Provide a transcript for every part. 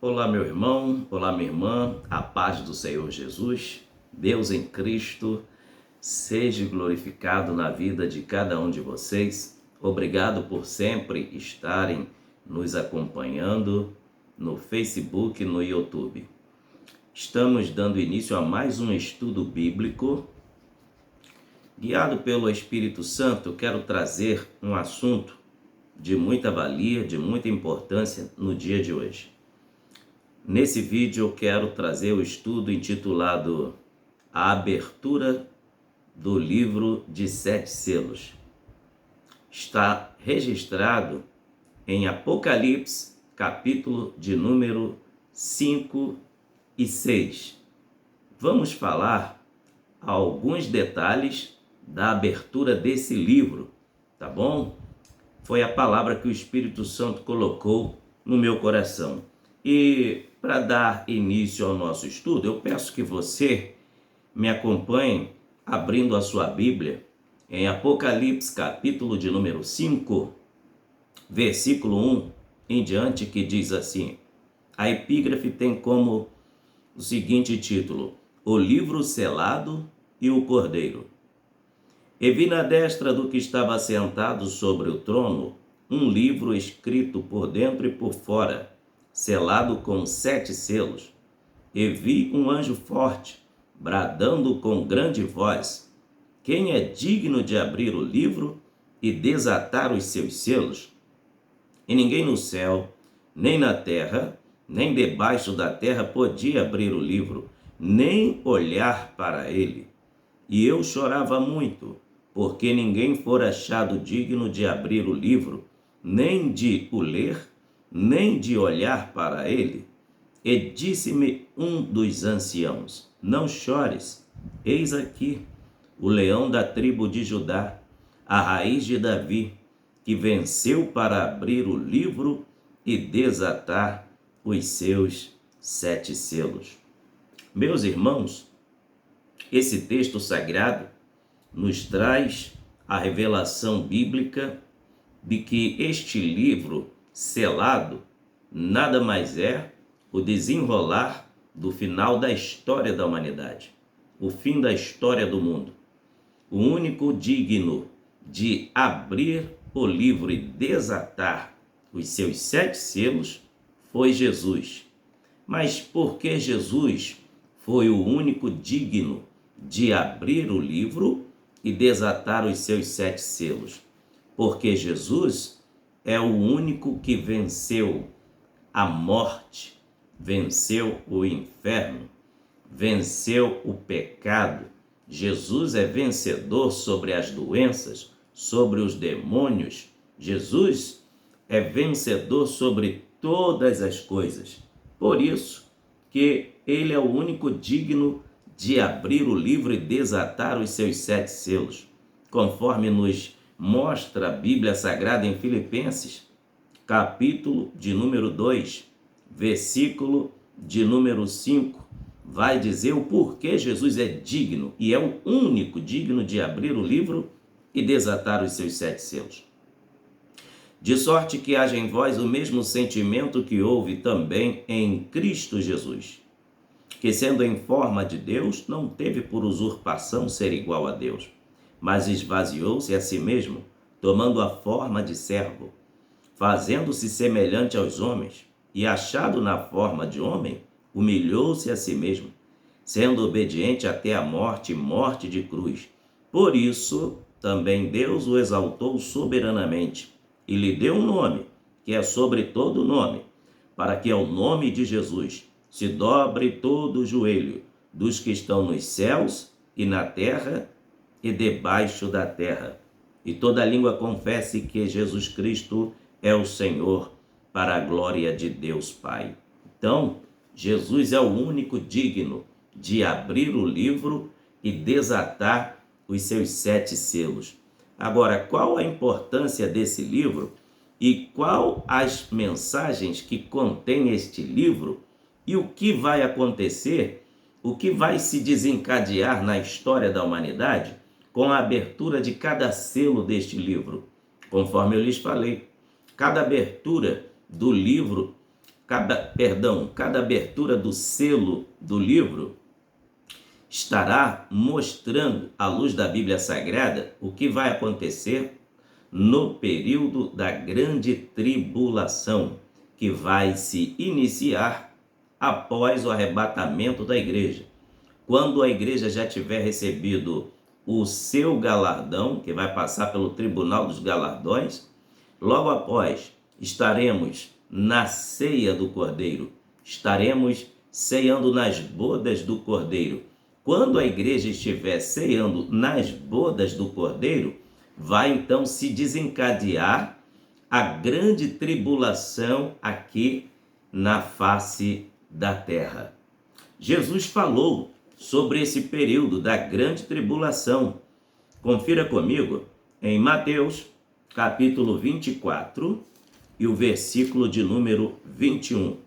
Olá, meu irmão, olá, minha irmã, a paz do Senhor Jesus, Deus em Cristo, seja glorificado na vida de cada um de vocês. Obrigado por sempre estarem nos acompanhando no Facebook e no YouTube. Estamos dando início a mais um estudo bíblico. Guiado pelo Espírito Santo, quero trazer um assunto de muita valia, de muita importância no dia de hoje. Nesse vídeo eu quero trazer o estudo intitulado A Abertura do Livro de 7 Selos. Está registrado em Apocalipse, capítulo de número 5 e 6. Vamos falar alguns detalhes da abertura desse livro, tá bom? Foi a palavra que o Espírito Santo colocou no meu coração. E para dar início ao nosso estudo, eu peço que você me acompanhe abrindo a sua Bíblia em Apocalipse, capítulo de número 5, versículo 1 em diante, que diz assim: a epígrafe tem como o seguinte título: O livro selado e o cordeiro. E vi na destra do que estava sentado sobre o trono um livro escrito por dentro e por fora, selado com 7 selos. E vi um anjo forte, bradando com grande voz: quem é digno de abrir o livro e desatar os seus selos? E ninguém no céu, nem na terra, nem debaixo da terra podia abrir o livro, nem olhar para ele. E eu chorava muito, porque ninguém fora achado digno de abrir o livro, nem de o ler, nem de olhar para ele. E disse-me um dos anciãos: não chores, eis aqui o leão da tribo de Judá, a raiz de Davi, que venceu para abrir o livro e desatar os seus 7 selos. Meus irmãos, esse texto sagrado nos traz a revelação bíblica de que este livro selado nada mais é o desenrolar do final da história da humanidade, o fim da história do mundo. O único digno de abrir o livro e desatar os seus 7 selos foi Jesus. Mas por que Jesus foi o único digno de abrir o livro e desatar os seus 7 selos? Porque Jesus é o único que venceu a morte, venceu o inferno, venceu o pecado. Jesus é vencedor sobre as doenças, sobre os demônios. Jesus é vencedor sobre todas as coisas. Por isso que ele é o único digno de abrir o livro e desatar os seus 7 selos, conforme nos mostra a Bíblia Sagrada em Filipenses, capítulo de número 2, versículo de número 5, vai dizer o porquê Jesus é digno e é o único digno de abrir o livro e desatar os seus 7 selos. De sorte que haja em vós o mesmo sentimento que houve também em Cristo Jesus, que sendo em forma de Deus, não teve por usurpação ser igual a Deus, mas esvaziou-se a si mesmo, tomando a forma de servo, fazendo-se semelhante aos homens, e achado na forma de homem, humilhou-se a si mesmo, sendo obediente até a morte, morte de cruz. Por isso, também Deus o exaltou soberanamente, e lhe deu um nome, que é sobre todo nome, para que ao nome de Jesus se dobre todo o joelho dos que estão nos céus e na terra e debaixo da terra, e toda língua confesse que Jesus Cristo é o Senhor, para a glória de Deus Pai. Então, Jesus é o único digno de abrir o livro e desatar os seus 7 selos. Agora, qual a importância desse livro e qual as mensagens que contém este livro e o que vai acontecer, o que vai se desencadear na história da humanidade com a abertura de cada selo deste livro? Conforme eu lhes falei, cada abertura do livro cada abertura do selo do livro estará mostrando, à luz da Bíblia Sagrada, o que vai acontecer no período da grande tribulação, que vai se iniciar após o arrebatamento da igreja. Quando a igreja já tiver recebido o seu galardão, que vai passar pelo tribunal dos galardões, logo após estaremos na ceia do Cordeiro, estaremos ceando nas bodas do Cordeiro. Quando a igreja estiver ceando nas bodas do Cordeiro, vai então se desencadear a grande tribulação aqui na face da terra. Jesus falou sobre esse período da grande tribulação. Confira comigo em Mateus, capítulo 24, e o versículo de número 21.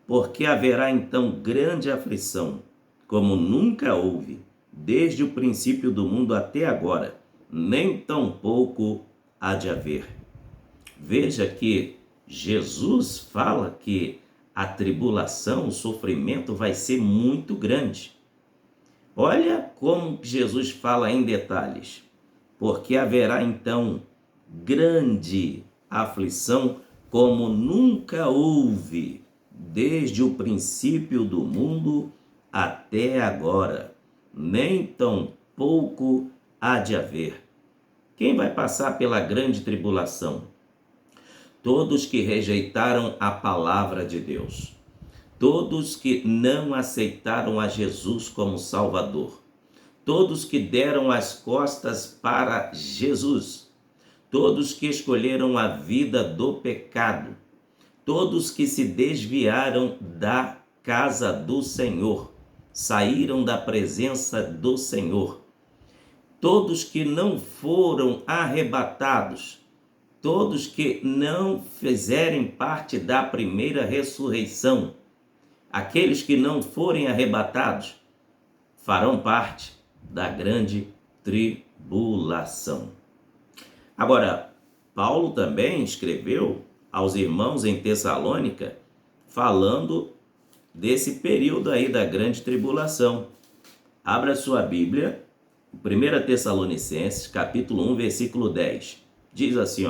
Porque haverá então grande aflição, como nunca houve, desde o princípio do mundo até agora, nem tampouco há de haver. Veja que Jesus fala que a tribulação, o sofrimento vai ser muito grande. Olha como Jesus fala em detalhes. Porque haverá então grande aflição, como nunca houve, desde o princípio do mundo até agora, nem tampouco há de haver. Quem vai passar pela grande tribulação? Todos que rejeitaram a palavra de Deus, todos que não aceitaram a Jesus como Salvador, todos que deram as costas para Jesus, todos que escolheram a vida do pecado, todos que se desviaram da casa do Senhor, saíram da presença do Senhor, todos que não foram arrebatados, todos que não fizerem parte da primeira ressurreição, aqueles que não forem arrebatados, farão parte da grande tribulação. Agora, Paulo também escreveu aos irmãos em Tessalônica, falando desse período aí da grande tribulação. Abra sua Bíblia, 1 Tessalonicenses, capítulo 1, versículo 10. Diz assim,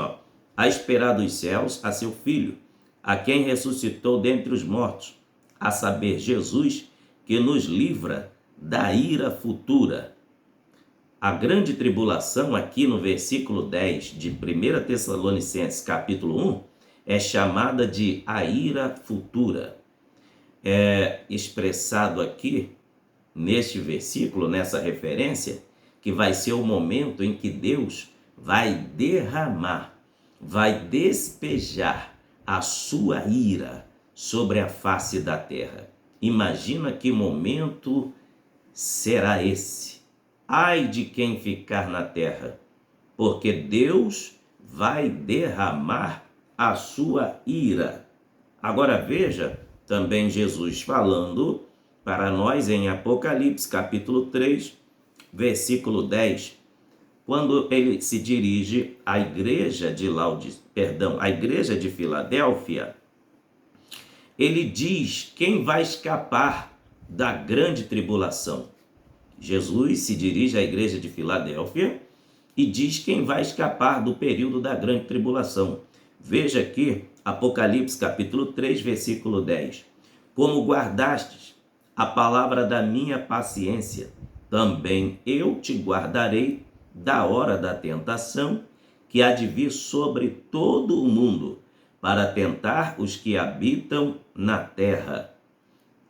a esperar dos céus a seu Filho, a quem ressuscitou dentre os mortos, a saber, Jesus, que nos livra da ira futura. A grande tribulação, aqui no versículo 10 de 1 Tessalonicenses, capítulo 1, é chamada de a ira futura. É expressado aqui, neste versículo, nessa referência, que vai ser o momento em que Deus vai derramar, vai despejar a sua ira sobre a face da terra. Imagina que momento será esse. Ai de quem ficar na terra, porque Deus vai derramar a sua ira. Agora veja também Jesus falando para nós em Apocalipse, capítulo 3, versículo 10, quando ele se dirige à igreja à igreja de Filadélfia, ele diz quem vai escapar da grande tribulação. Jesus se dirige à igreja de Filadélfia e diz quem vai escapar do período da grande tribulação. Veja aqui, Apocalipse capítulo 3, versículo 10. Como guardastes a palavra da minha paciência, também eu te guardarei da hora da tentação, que há de vir sobre todo o mundo, para tentar os que habitam na terra.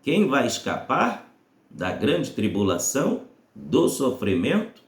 Quem vai escapar da grande tribulação, do sofrimento?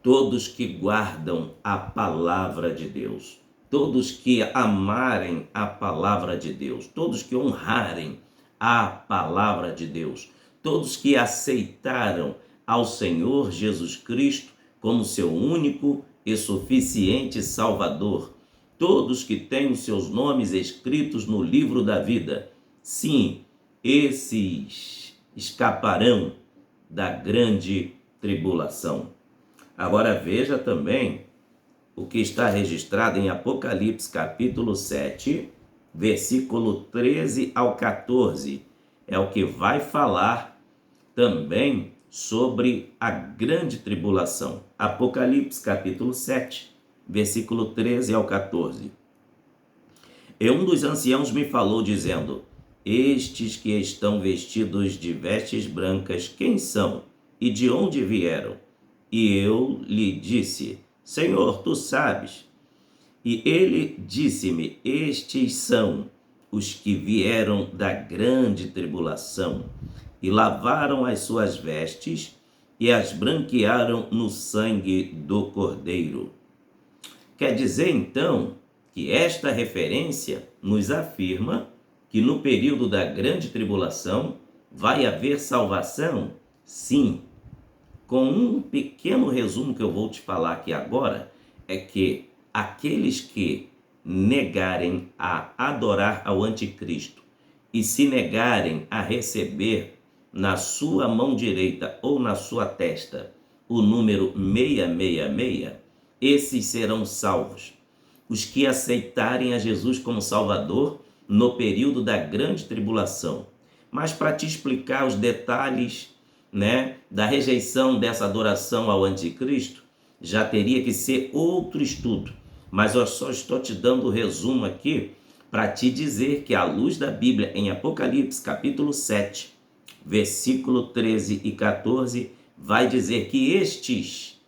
Todos que guardam a palavra de Deus, todos que amarem a palavra de Deus, todos que honrarem a palavra de Deus, todos que aceitaram ao Senhor Jesus Cristo como seu único e suficiente Salvador, todos que têm os seus nomes escritos no livro da vida. Sim, esses escaparão da grande tribulação. Agora veja também o que está registrado em Apocalipse capítulo 7, versículo 13 ao 14, é o que vai falar também sobre a grande tribulação. Apocalipse, capítulo 7, versículo 13 ao 14. E um dos anciãos me falou, dizendo: estes que estão vestidos de vestes brancas, quem são e de onde vieram? E eu lhe disse: Senhor, tu sabes. E ele disse-me: estes são os que vieram da grande tribulação e lavaram as suas vestes e as branquearam no sangue do Cordeiro. Quer dizer, então, que esta referência nos afirma que no período da grande tribulação vai haver salvação? Sim. Com um pequeno resumo que eu vou te falar aqui agora, é que aqueles que negarem a adorar ao anticristo e se negarem a receber na sua mão direita ou na sua testa o número 666, esses serão salvos. Os que aceitarem a Jesus como Salvador no período da grande tribulação. Mas para te explicar os detalhes, da rejeição dessa adoração ao anticristo, já teria que ser outro estudo. Mas eu só estou te dando o resumo aqui para te dizer que à luz da Bíblia, em Apocalipse capítulo 7, versículo 13 e 14, vai dizer que estes,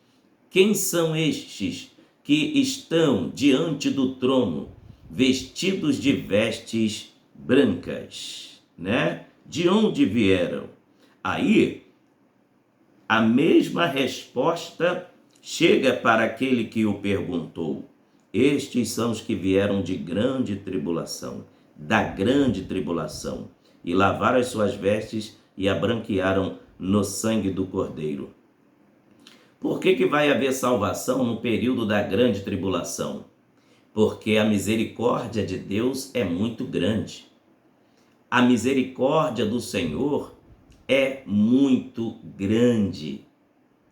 quem são estes que estão diante do trono, vestidos de vestes brancas, De onde vieram? Aí, a mesma resposta chega para aquele que o perguntou. Estes são os que vieram de grande tribulação, da grande tribulação, e lavaram as suas vestes e a branquearam no sangue do Cordeiro. Por que vai haver salvação no período da grande tribulação? Porque a misericórdia de Deus é muito grande. A misericórdia do Senhor é muito grande,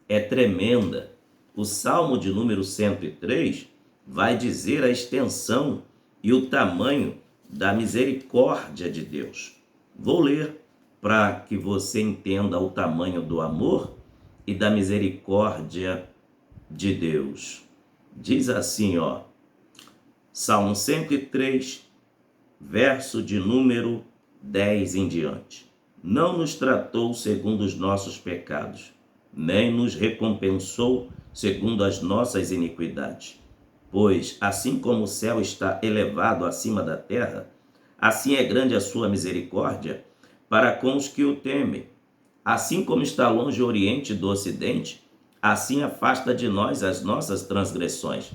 é tremenda. O Salmo de número 103 vai dizer a extensão e o tamanho da misericórdia de Deus. Vou ler para que você entenda o tamanho do amor e da misericórdia de Deus. Diz assim, Salmo 103, verso de número 10 em diante. Não nos tratou segundo os nossos pecados, nem nos recompensou segundo as nossas iniquidades. Pois, assim como o céu está elevado acima da terra, assim é grande a sua misericórdia para com os que o temem. Assim como está longe o oriente do ocidente, assim afasta de nós as nossas transgressões.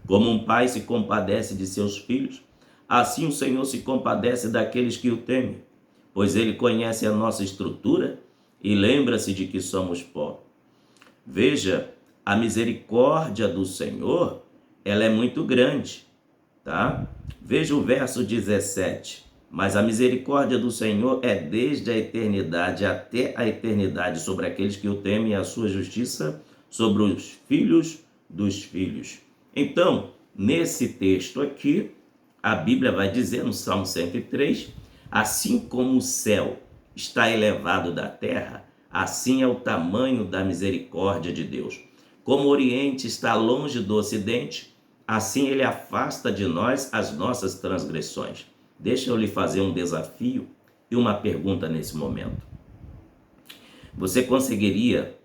Como um pai se compadece de seus filhos, assim o Senhor se compadece daqueles que o temem, pois ele conhece a nossa estrutura e lembra-se de que somos pó. Veja, a misericórdia do Senhor, ela é muito grande, tá? Veja o verso 17. Mas a misericórdia do Senhor é desde a eternidade até a eternidade sobre aqueles que o temem, e a sua justiça sobre os filhos dos filhos. Então, nesse texto aqui, a Bíblia vai dizer no Salmo 103, assim como o céu está elevado da terra, assim é o tamanho da misericórdia de Deus. Como o Oriente está longe do Ocidente, assim ele afasta de nós as nossas transgressões. Deixa eu lhe fazer um desafio e uma pergunta nesse momento. Você conseguiria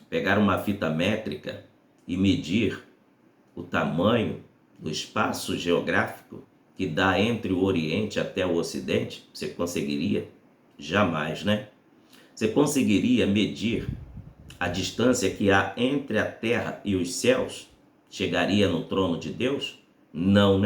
pegar uma fita métrica e medir o tamanho do espaço geográfico que dá entre o Oriente até o Ocidente? Você conseguiria? Jamais, Você conseguiria medir a distância que há entre a terra e os céus? Chegaria no trono de Deus? Não,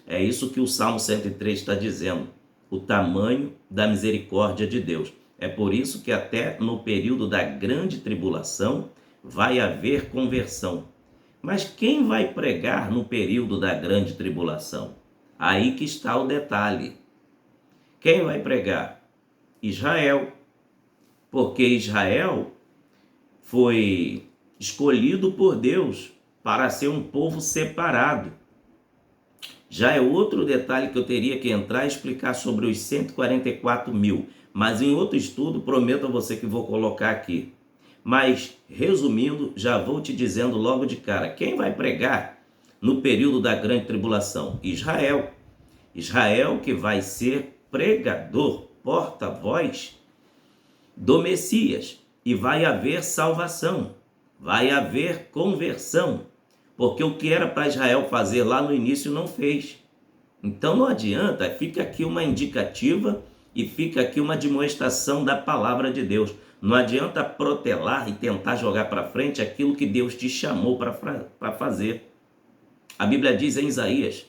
É isso que o Salmo 103 está dizendo, o tamanho da misericórdia de Deus. É por isso que até no período da grande tribulação vai haver conversão. Mas quem vai pregar no período da grande tribulação? Aí que está o detalhe. Quem vai pregar? Israel. Porque Israel foi escolhido por Deus para ser um povo separado. Já é outro detalhe que eu teria que entrar e explicar sobre os 144 mil. Mas em outro estudo, prometo a você que vou colocar aqui. Mas, resumindo, já vou te dizendo logo de cara, quem vai pregar no período da grande tribulação? Israel. Israel que vai ser pregador, porta-voz do Messias. E vai haver salvação, vai haver conversão, porque o que era para Israel fazer lá no início não fez. Então não adianta, fica aqui uma indicativa e fica aqui uma demonstração da palavra de Deus. Não adianta protelar e tentar jogar para frente aquilo que Deus te chamou para fazer. A Bíblia diz em Isaías: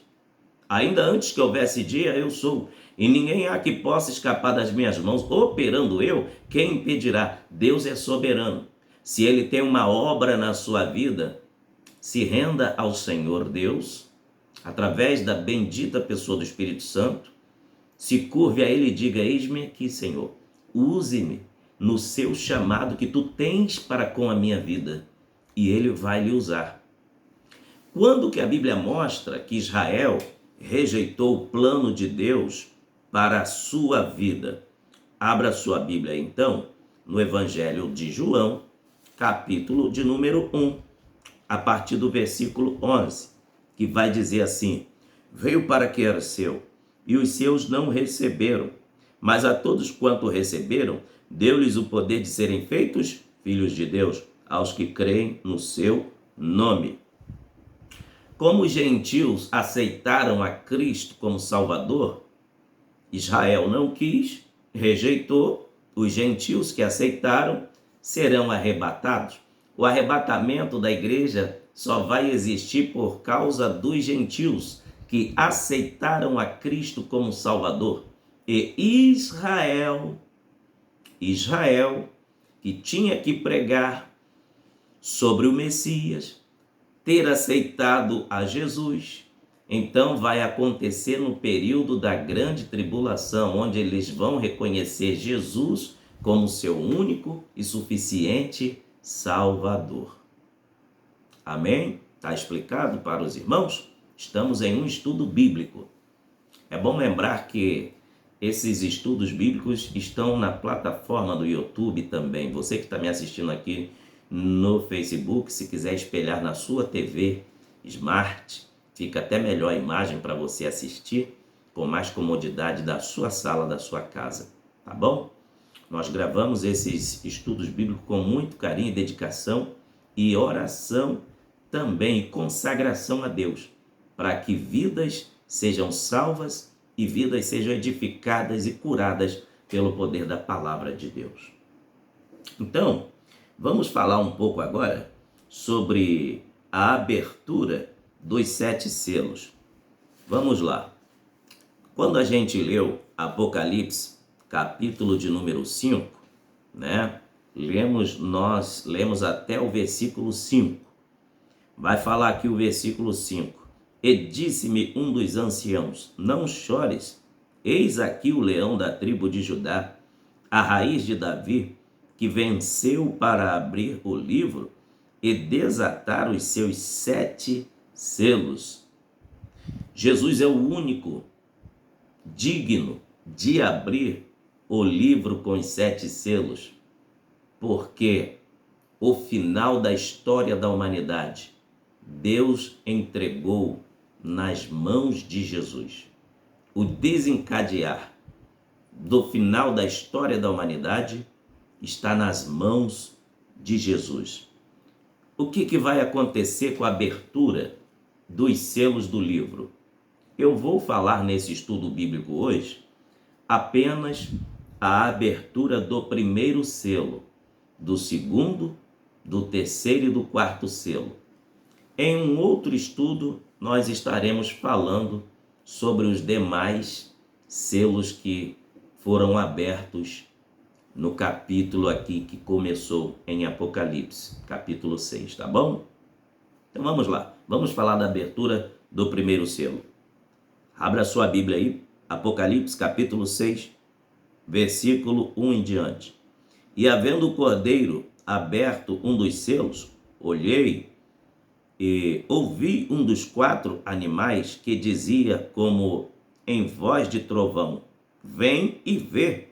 ainda antes que houvesse dia, eu sou, e ninguém há que possa escapar das minhas mãos. Operando eu, quem impedirá? Deus é soberano. Se ele tem uma obra na sua vida, se renda ao Senhor Deus, através da bendita pessoa do Espírito Santo, se curve a ele e diga: eis-me aqui, Senhor, use-me no seu chamado que tu tens para com a minha vida, e ele vai lhe usar. Quando que a Bíblia mostra que Israel rejeitou o plano de Deus para a sua vida? Abra sua Bíblia então no Evangelho de João, capítulo de número 1, a partir do versículo 11, que vai dizer assim: veio para que era seu, e os seus não receberam, mas a todos quanto receberam, deu-lhes o poder de serem feitos filhos de Deus, aos que creem no seu nome. Como os gentios aceitaram a Cristo como Salvador, Israel não quis, rejeitou. Os gentios que aceitaram serão arrebatados. O arrebatamento da igreja só vai existir por causa dos gentios que aceitaram a Cristo como Salvador. E Israel, que tinha que pregar sobre o Messias, ter aceitado a Jesus, então vai acontecer no período da grande tribulação, onde eles vão reconhecer Jesus como seu único e suficiente Salvador. Amém? Está explicado para os irmãos? Estamos em um estudo bíblico. É bom lembrar que esses estudos bíblicos estão na plataforma do YouTube também. Você que está me assistindo aqui no Facebook, se quiser espelhar na sua TV Smart, fica até melhor a imagem para você assistir com mais comodidade da sua sala, da sua casa, tá bom? Nós gravamos esses estudos bíblicos com muito carinho e dedicação e oração também, e consagração a Deus, para que vidas sejam salvas e vidas sejam edificadas e curadas pelo poder da palavra de Deus. Então, vamos falar um pouco agora sobre a abertura dos 7 selos. Vamos lá. Quando a gente leu Apocalipse, capítulo de número 5, nós lemos até o versículo 5. Vai falar aqui o versículo 5. E disse-me um dos anciãos: não chores, eis aqui o leão da tribo de Judá, a raiz de Davi, que venceu para abrir o livro e desatar os seus 7 selos. Jesus é o único digno de abrir o livro com os 7 selos, porque o final da história da humanidade, Deus entregou nas mãos de Jesus. O desencadear do final da história da humanidade está nas mãos de Jesus. O que vai acontecer com a abertura dos selos do livro? Eu vou falar nesse estudo bíblico hoje apenas a abertura do primeiro selo, do segundo, do terceiro e do quarto selo. Em um outro estudo, nós estaremos falando sobre os demais selos que foram abertos no capítulo aqui que começou em Apocalipse, capítulo 6, tá bom? Então vamos lá, vamos falar da abertura do primeiro selo. Abra sua Bíblia aí, Apocalipse, capítulo 6, versículo 1 em diante. E havendo o cordeiro aberto um dos selos, olhei, e ouvi um dos 4 animais que dizia como em voz de trovão: vem e vê.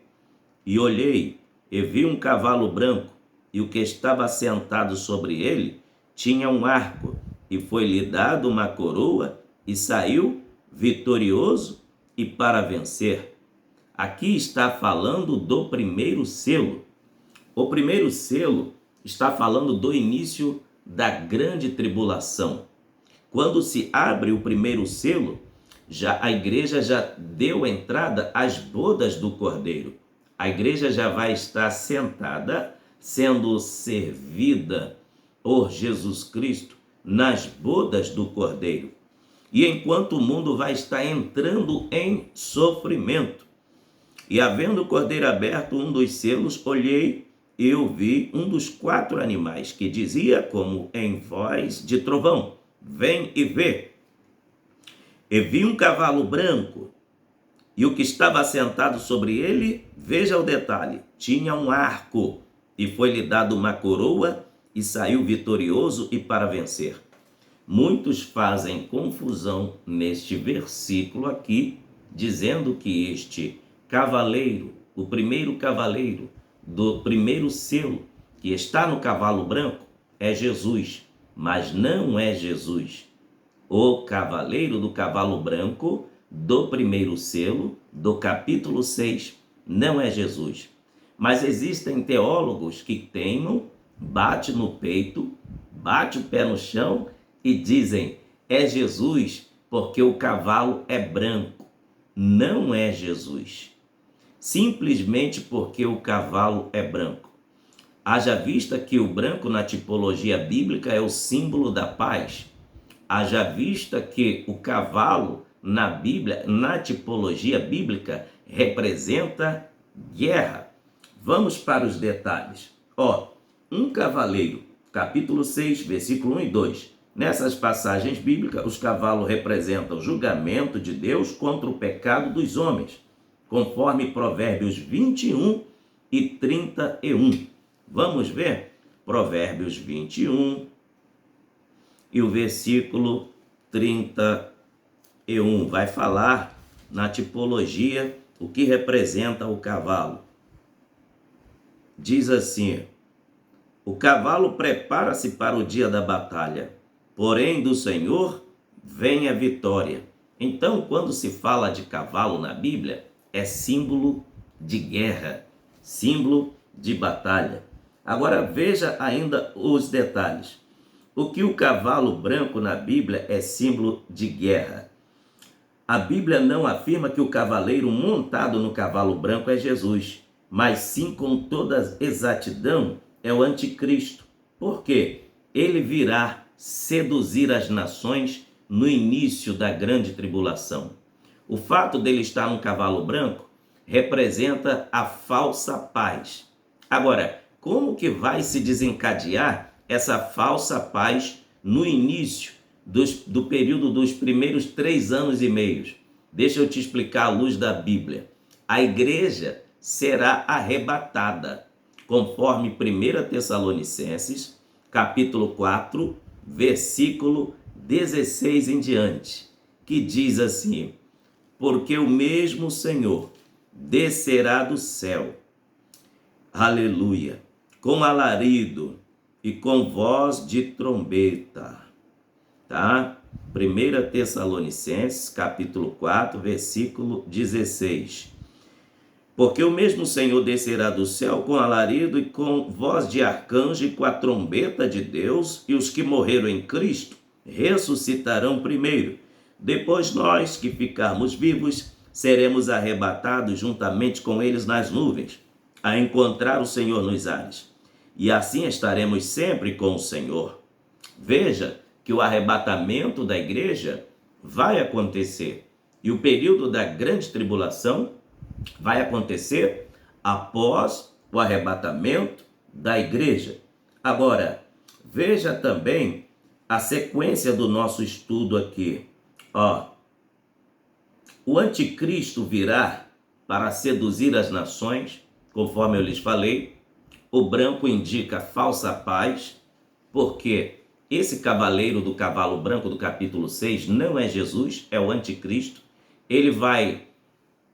E olhei, e vi um cavalo branco, e o que estava sentado sobre ele tinha um arco, e foi-lhe dado uma coroa, e saiu vitorioso e para vencer. Aqui está falando do primeiro selo. O primeiro selo está falando do início da grande tribulação. Quando se abre o primeiro selo, a igreja já deu entrada às bodas do Cordeiro. A igreja já vai estar sentada, sendo servida por Jesus Cristo nas bodas do Cordeiro. E enquanto o mundo vai estar entrando em sofrimento. E havendo o Cordeiro aberto um dos selos, olhei e eu vi um dos 4 animais que dizia como em voz de trovão: vem e vê. E vi um cavalo branco, e o que estava sentado sobre ele, veja o detalhe, tinha um arco, e foi-lhe dado uma coroa, e saiu vitorioso e para vencer. Muitos fazem confusão neste versículo aqui, dizendo que este cavaleiro, o primeiro cavaleiro do primeiro selo, que está no cavalo branco, é Jesus, mas não é Jesus. O cavaleiro do cavalo branco do primeiro selo, do capítulo 6, não é Jesus. Mas existem teólogos que teimam, bate no peito, bate o pé no chão e dizem: é Jesus porque o cavalo é branco. Não é Jesus. Simplesmente porque o cavalo é branco. Haja vista que o branco na tipologia bíblica é o símbolo da paz. Haja vista que o cavalo na Bíblia, na tipologia bíblica, representa guerra. Vamos para os detalhes. Um cavaleiro, capítulo 6, versículo 1 e 2. Nessas passagens bíblicas, os cavalos representam o julgamento de Deus contra o pecado dos homens, conforme Provérbios 21 e 31. Vamos ver? Provérbios 21 e o versículo 31 vai falar na tipologia o que representa o cavalo. Diz assim: o cavalo prepara-se para o dia da batalha, porém do Senhor vem a vitória. Então, quando se fala de cavalo na Bíblia, é símbolo de guerra, símbolo de batalha. Agora veja ainda os detalhes. O que o cavalo branco na Bíblia é símbolo de guerra. A Bíblia não afirma que o cavaleiro montado no cavalo branco é Jesus, mas sim, com toda exatidão, é o anticristo. Por quê? Ele virá seduzir as nações no início da grande tribulação. O fato dele estar num cavalo branco representa a falsa paz. Agora, como que vai se desencadear essa falsa paz no início do período dos primeiros 3 anos e meio? Deixa eu te explicar à luz da Bíblia. A igreja será arrebatada, conforme 1 Tessalonicenses, capítulo 4, versículo 16 em diante, que diz assim: porque o mesmo Senhor descerá do céu, aleluia, com alarido e com voz de trombeta, tá? 1 Tessalonicenses, capítulo 4, versículo 16. Porque o mesmo Senhor descerá do céu com alarido e com voz de arcanjo e com a trombeta de Deus, e os que morreram em Cristo ressuscitarão primeiro. Depois nós que ficarmos vivos seremos arrebatados juntamente com eles nas nuvens, a encontrar o Senhor nos ares. E assim estaremos sempre com o Senhor. Veja que o arrebatamento da igreja vai acontecer. E o período da grande tribulação vai acontecer após o arrebatamento da igreja. Agora, veja também a sequência do nosso estudo aqui. O anticristo virá para seduzir as nações, conforme eu lhes falei. O branco indica falsa paz, porque esse cavaleiro do cavalo branco do capítulo 6 não é Jesus, é o anticristo. Ele vai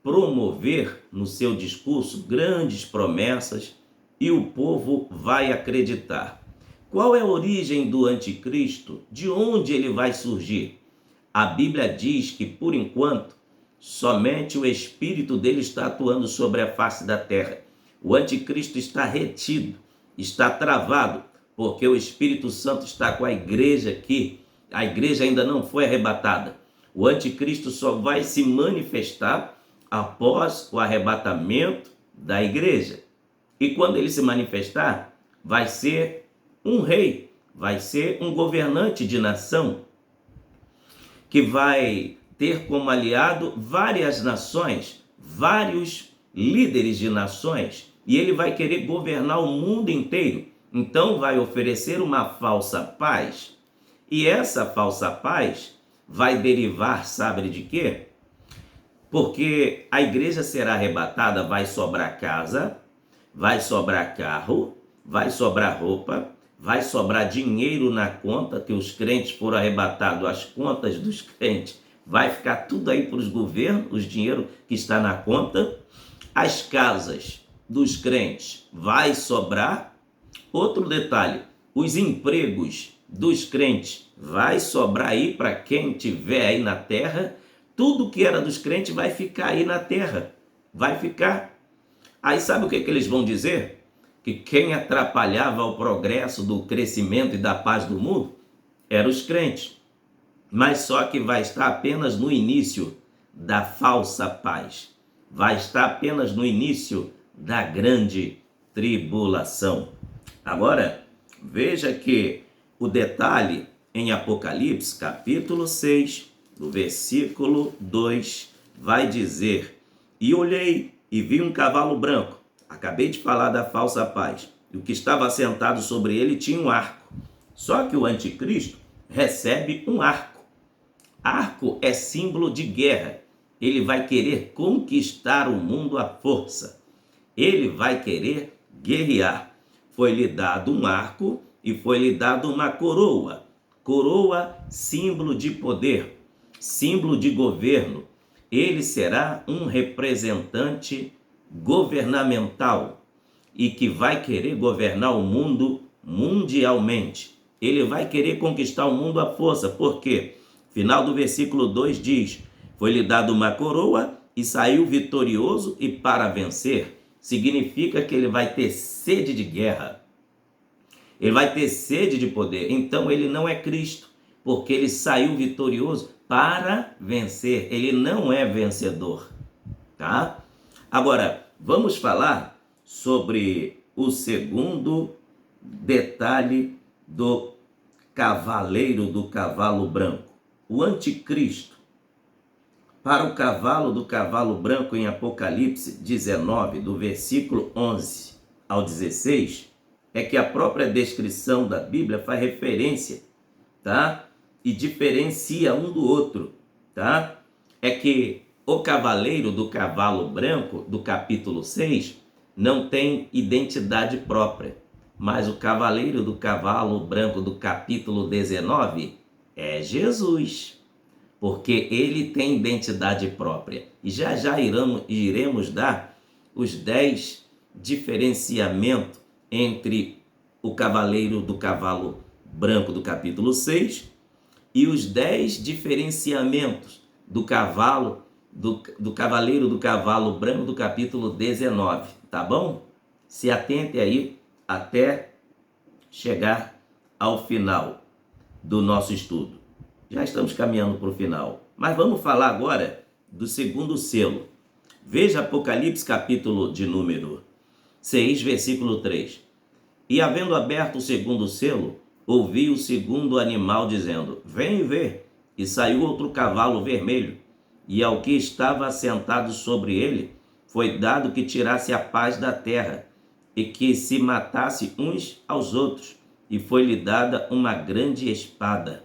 promover no seu discurso grandes promessas e o povo vai acreditar. Qual é a origem do anticristo? De onde ele vai surgir? A Bíblia diz que, por enquanto, somente o espírito dele está atuando sobre a face da terra. O anticristo está retido, está travado, porque o Espírito Santo está com a igreja aqui. A igreja ainda não foi arrebatada. O anticristo só vai se manifestar após o arrebatamento da igreja. E quando ele se manifestar, vai ser um rei, vai ser um governante de nação, que vai ter como aliado várias nações, vários líderes de nações, e ele vai querer governar o mundo inteiro. Então vai oferecer uma falsa paz, e essa falsa paz vai derivar, sabe de quê? Porque a igreja será arrebatada, vai sobrar casa, vai sobrar carro, vai sobrar roupa, vai sobrar dinheiro na conta, que os crentes foram arrebatados, as contas dos crentes, vai ficar tudo aí para os governos, o dinheiro que está na conta, as casas dos crentes vai sobrar. Outro detalhe, os empregos dos crentes vai sobrar aí para quem tiver aí na terra. Tudo que era dos crentes vai ficar aí na terra, vai ficar. Aí sabe o que eles vão dizer? Que quem atrapalhava o progresso do crescimento e da paz do mundo eram os crentes. Mas só que vai estar apenas no início da falsa paz. Vai estar apenas no início da grande tribulação. Agora, veja que o detalhe em Apocalipse, capítulo 6, no versículo 2, vai dizer: e olhei e vi um cavalo branco. Acabei de falar da falsa paz. E o que estava sentado sobre ele tinha um arco. Só que o anticristo recebe um arco. Arco é símbolo de guerra. Ele vai querer conquistar o mundo à força. Ele vai querer guerrear. Foi-lhe dado um arco e foi-lhe dado uma coroa. Coroa, símbolo de poder, símbolo de governo. Ele será um representante governamental e que vai querer governar o mundo mundialmente. Ele vai querer conquistar o mundo à força. Por quê? Final do versículo 2 diz: foi-lhe dado uma coroa e saiu vitorioso, e para vencer significa que ele vai ter sede de guerra. Ele vai ter sede de poder. Então ele não é Cristo, porque ele saiu vitorioso para vencer. Ele não é vencedor, tá? Agora, vamos falar sobre o segundo detalhe do cavaleiro do cavalo branco, o anticristo. Para o cavalo do cavalo branco, em Apocalipse 19, do versículo 11 ao 16, é que a própria descrição da Bíblia faz referência, tá? E diferencia um do outro, tá? É que o cavaleiro do cavalo branco, do capítulo 6, não tem identidade própria, mas o cavaleiro do cavalo branco do capítulo 19 é Jesus, porque ele tem identidade própria. E já iremos dar os 10 diferenciamentos entre o cavaleiro do cavalo branco do capítulo 6 e os 10 diferenciamentos do cavalo do cavaleiro do cavalo branco do capítulo 19, tá bom? Se atente aí até chegar ao final do nosso estudo. Já estamos caminhando para o final, mas vamos falar agora do segundo selo. Veja Apocalipse capítulo de número 6, versículo 3. E havendo aberto o segundo selo, ouvi o segundo animal dizendo: vem ver. E saiu outro cavalo vermelho, e ao que estava assentado sobre ele foi dado que tirasse a paz da terra, e que se matasse uns aos outros, e foi-lhe dada uma grande espada.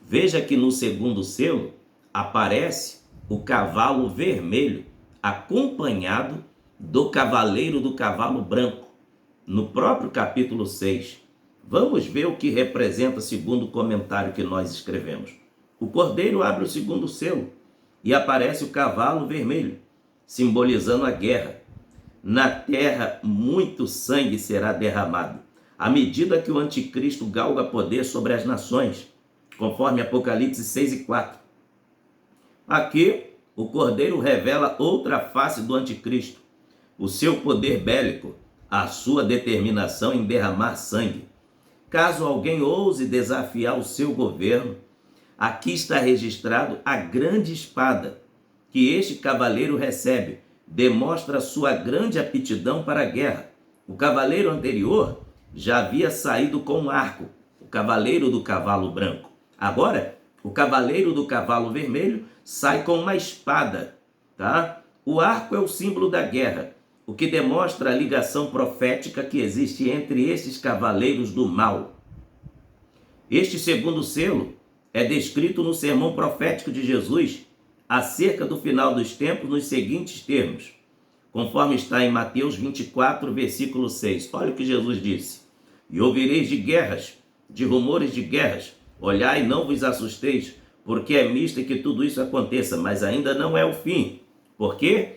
Veja que no segundo selo aparece o cavalo vermelho, acompanhado do cavaleiro do cavalo branco. No próprio capítulo 6, Vamos ver o que representa segundo o comentário que nós escrevemos. O cordeiro abre o segundo selo e aparece o cavalo vermelho, simbolizando a guerra. Na terra muito sangue será derramado, à medida que o anticristo galga poder sobre as nações, conforme Apocalipse 6:4. Aqui, o cordeiro revela outra face do anticristo, o seu poder bélico, a sua determinação em derramar sangue. Caso alguém ouse desafiar o seu governo, aqui está registrado a grande espada que este cavaleiro recebe, demonstra sua grande aptidão para a guerra. O cavaleiro anterior já havia saído com um arco, o cavaleiro do cavalo branco. Agora, o cavaleiro do cavalo vermelho sai com uma espada, tá? O arco é o símbolo da guerra, o que demonstra a ligação profética que existe entre esses cavaleiros do mal. Este segundo selo é descrito no sermão profético de Jesus acerca do final dos tempos nos seguintes termos, conforme está em Mateus 24, versículo 6. Olha o que Jesus disse: e ouvireis de guerras, de rumores de guerras, olhai e não vos assusteis, porque é misto que tudo isso aconteça, mas ainda não é o fim, porque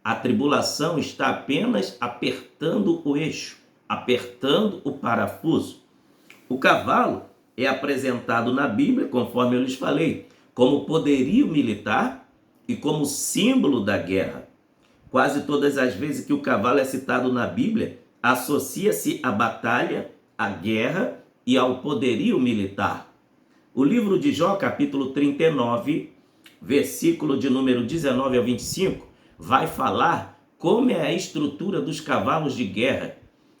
a tribulação está apenas apertando o eixo, apertando o parafuso. O cavalo é apresentado na Bíblia, conforme eu lhes falei, como poderio militar e como símbolo da guerra. Quase todas as vezes que o cavalo é citado na Bíblia, associa-se à batalha, à guerra e ao poderio militar. O livro de Jó, capítulo 39, versículo de número 19 a 25, vai falar como é a estrutura dos cavalos de guerra.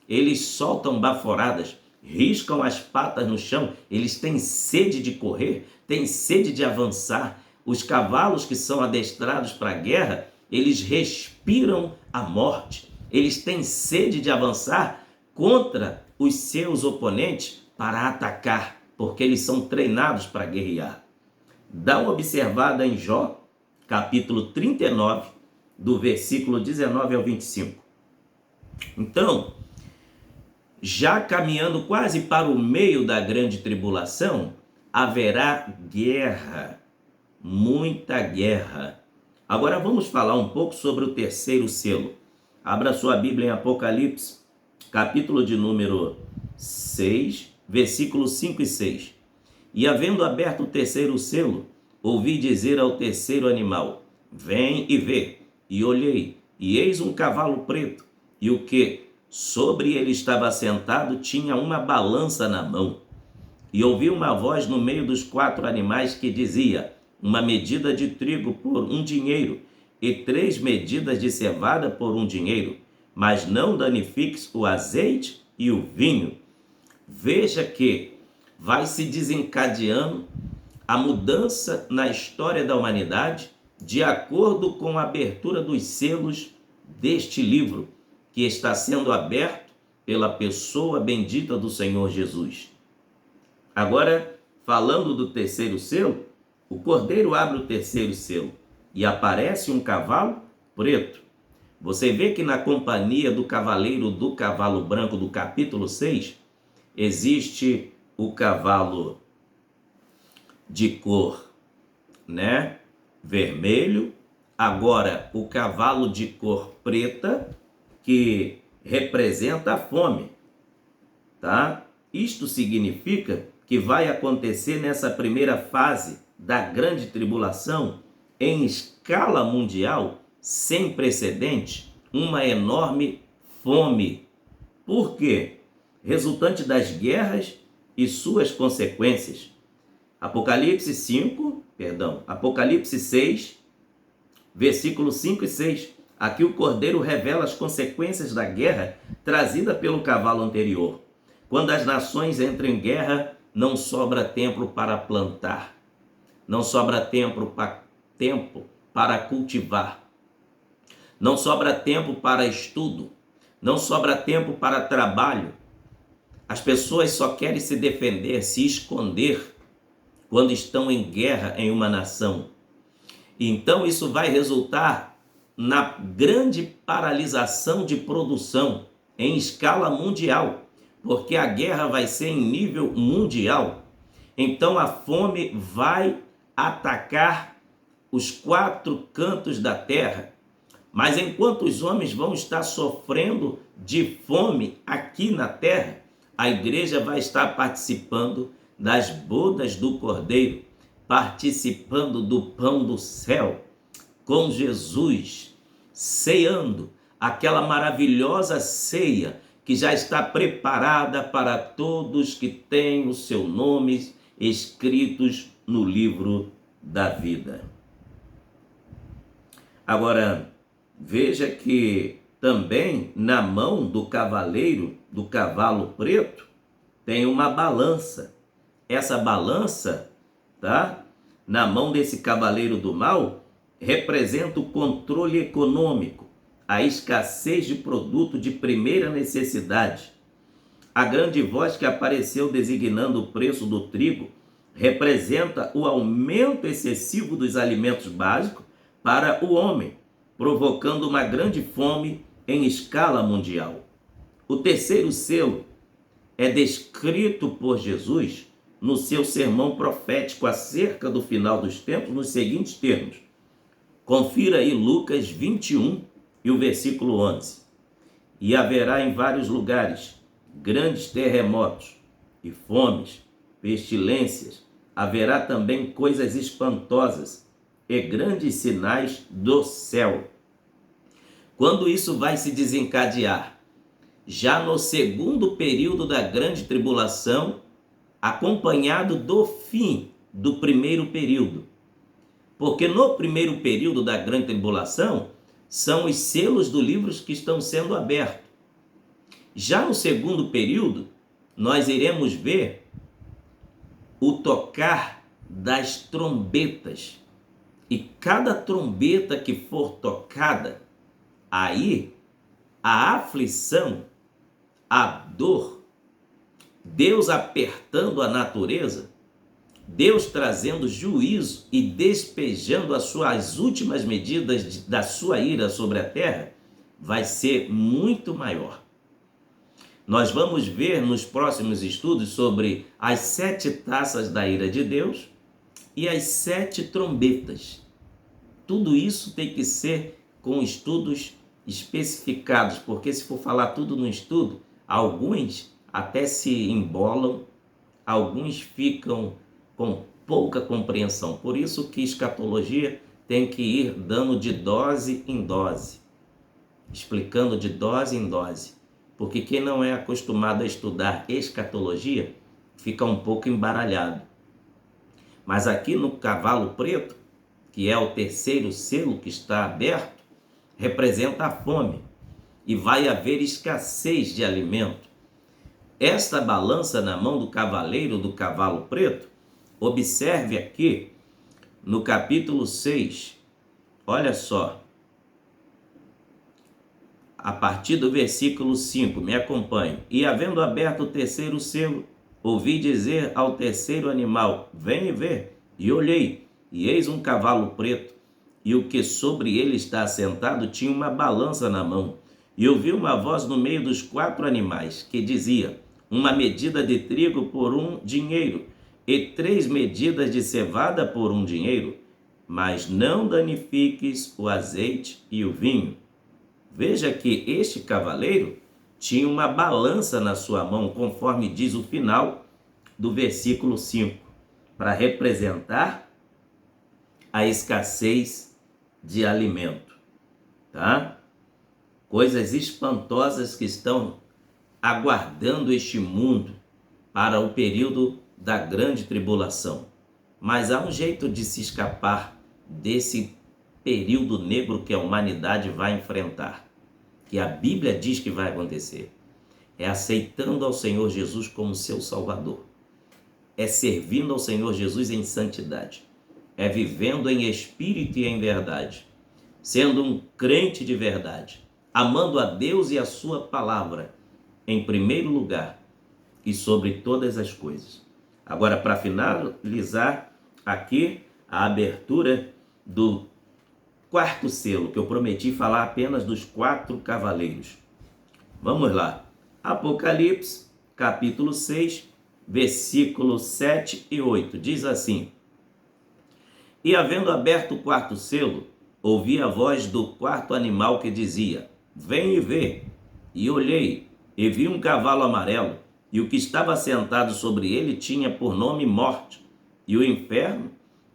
Eles soltam baforadas, riscam as patas no chão, eles têm sede de correr, têm sede de avançar. Os cavalos que são adestrados para a guerra, eles respiram a morte, eles têm sede de avançar contra os seus oponentes para atacar, porque eles são treinados para guerrear. Dá uma observada em Jó, capítulo 39, do versículo 19 ao 25. Então, já caminhando quase para o meio da grande tribulação, haverá guerra, muita guerra. Agora vamos falar um pouco sobre o terceiro selo. Abra sua Bíblia em Apocalipse, capítulo de número 6, versículos 5 e 6. E havendo aberto o terceiro selo, ouvi dizer ao terceiro animal: vem e vê. E olhei, e eis um cavalo preto, e o que sobre ele estava assentado tinha uma balança na mão. E ouvi uma voz no meio dos 4 animais que dizia: uma medida de trigo por 1 dinheiro, e 3 medidas de cevada por 1 dinheiro, mas não danifiques o azeite e o vinho. Veja que vai se desencadeando a mudança na história da humanidade de acordo com a abertura dos selos deste livro, que está sendo aberto pela pessoa bendita do Senhor Jesus. Agora, falando do terceiro selo, o cordeiro abre o terceiro selo e aparece um cavalo preto. Você vê que na companhia do cavaleiro do cavalo branco do capítulo 6, existe o cavalo de cor, vermelho, agora o cavalo de cor preta, que representa a fome, tá? Isto significa que vai acontecer nessa primeira fase da grande tribulação, em escala mundial, sem precedente, uma enorme fome. Por quê? Resultante das guerras e suas consequências. Apocalipse 6, versículos 5 e 6. Aqui o cordeiro revela as consequências da guerra trazida pelo cavalo anterior. Quando as nações entram em guerra, não sobra tempo para plantar, não sobra tempo para cultivar, não sobra tempo para estudo, não sobra tempo para trabalho. As pessoas só querem se defender, se esconder quando estão em guerra em uma nação. Então isso vai resultar na grande paralisação de produção em escala mundial, porque a guerra vai ser em nível mundial. Então a fome vai atacar os 4 cantos da terra. Mas enquanto os homens vão estar sofrendo de fome aqui na terra, a igreja vai estar participando das bodas do Cordeiro, participando do pão do céu, com Jesus, ceando aquela maravilhosa ceia que já está preparada para todos que têm os seus nomes escritos no livro da vida. Agora, veja que também na mão do cavaleiro, do cavalo preto, tem uma balança. Essa balança, tá? Na mão desse cavaleiro do mal, representa o controle econômico, a escassez de produto de primeira necessidade. A grande voz que apareceu designando o preço do trigo representa o aumento excessivo dos alimentos básicos para o homem, provocando uma grande fome em escala mundial. O terceiro selo é descrito por Jesus no seu sermão profético acerca do final dos tempos nos seguintes termos. Confira aí Lucas 21 e o versículo 11. E haverá em vários lugares grandes terremotos e fomes, pestilências, haverá também coisas espantosas e grandes sinais do céu. Quando isso vai se desencadear? Já no segundo período da grande tribulação, acompanhado do fim do primeiro período. Porque no primeiro período da grande tribulação, são os selos do livro que estão sendo abertos. Já no segundo período, nós iremos ver o tocar das trombetas. E cada trombeta que for tocada, aí a aflição, a dor, Deus apertando a natureza, Deus trazendo juízo e despejando as últimas medidas da sua ira sobre a terra, vai ser muito maior. Nós vamos ver nos próximos estudos sobre as 7 taças da ira de Deus e as 7 trombetas. Tudo isso tem que ser com estudos especificados, porque se for falar tudo no estudo, alguns até se embolam, alguns ficam com pouca compreensão. Por isso que escatologia tem que ir dando de dose em dose, explicando de dose em dose. Porque quem não é acostumado a estudar escatologia fica um pouco embaralhado. Mas aqui no cavalo preto, que é o terceiro selo que está aberto, representa a fome e vai haver escassez de alimento. Esta balança na mão do cavaleiro do cavalo preto, observe aqui no capítulo 6, olha só, a partir do versículo 5, me acompanhe. E havendo aberto o terceiro selo, ouvi dizer ao terceiro animal, vem e vê. E olhei, e eis um cavalo preto, e o que sobre ele está assentado tinha uma balança na mão. E ouvi uma voz no meio dos 4 animais, que dizia, uma medida de trigo por 1 dinheiro, e 3 medidas de cevada por 1 dinheiro, mas não danifiques o azeite e o vinho. Veja que este cavaleiro tinha uma balança na sua mão, conforme diz o final do versículo 5, para representar a escassez de alimento, tá? Coisas espantosas que estão aguardando este mundo para o período da grande tribulação. Mas há um jeito de se escapar desse período negro que a humanidade vai enfrentar, que a Bíblia diz que vai acontecer. É aceitando ao Senhor Jesus como seu Salvador. É servindo ao Senhor Jesus em santidade. É vivendo em espírito e em verdade. Sendo um crente de verdade. Amando a Deus e a sua palavra em primeiro lugar e sobre todas as coisas. Agora, para finalizar aqui a abertura do 4º selo, que eu prometi falar apenas dos 4 cavaleiros. Vamos lá. Apocalipse, capítulo 6, versículos 7 e 8. Diz assim: E havendo aberto o quarto selo, ouvi a voz do quarto animal que dizia: Vem e vê. E olhei, e vi um cavalo amarelo, e o que estava sentado sobre ele tinha por nome Morte, e o inferno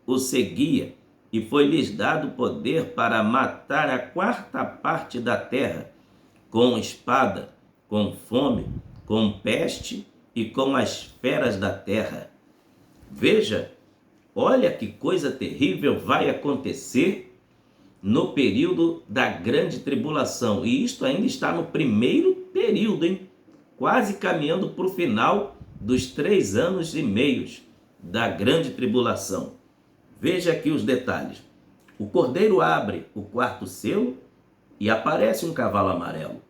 o seguia, e foi-lhes dado poder para matar a quarta parte da terra, com espada, com fome, com peste e com as feras da terra. Veja, olha que coisa terrível vai acontecer no período da grande tribulação. E isto ainda está no primeiro período, hein? Quase caminhando para o final dos 3 anos e meios da grande tribulação. Veja aqui os detalhes. O cordeiro abre o quarto selo e aparece um cavalo amarelo,